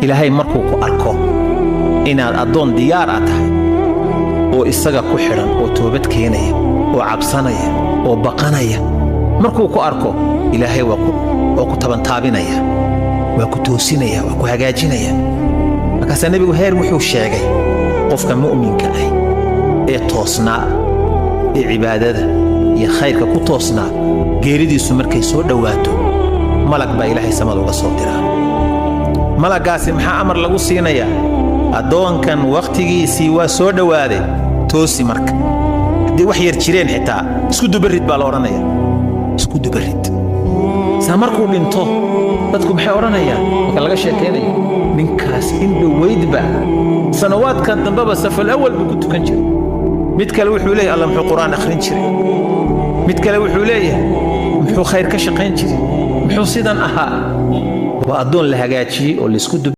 إلهي مركوك أركو إن أدون ديار أتاي وإساقا كحرا وتوبت كينيا وعبسانيا وبقانيا مركوك أركو إلهي وكو تبان تابينيا وكو توسينيا وكو هجاجينيا مكاسا النبي هير وحو الشيغي قفك مؤمن كأي إيه توسنا إيه عبادة يا خيرك كو توسنا غيريدي سمركي سو دواتو ملك با إلهي سمد وغا سو ديرا ملكاسي محا أمر لغو سينيا أدون كان وقتيسي وا سو دوادي توسي مرك دي wax yar jireen xitaa isku dubarid baa la oranaya isku dubarid samarku dhinto dadku maxay oranayaan marka laga sheekeynayo ninkaas in dhaweydba sanawaadkan dambaba safal awal buu ku tukan jiray mid kale wuxuu leeyahay Allah muxuu quraan akhrin jiray mid kale wuxuu leeyahay muxuu khayr ka shaqeyn jiray muxuu sidan ahaa waa adoon la hagaajiyay oo la isku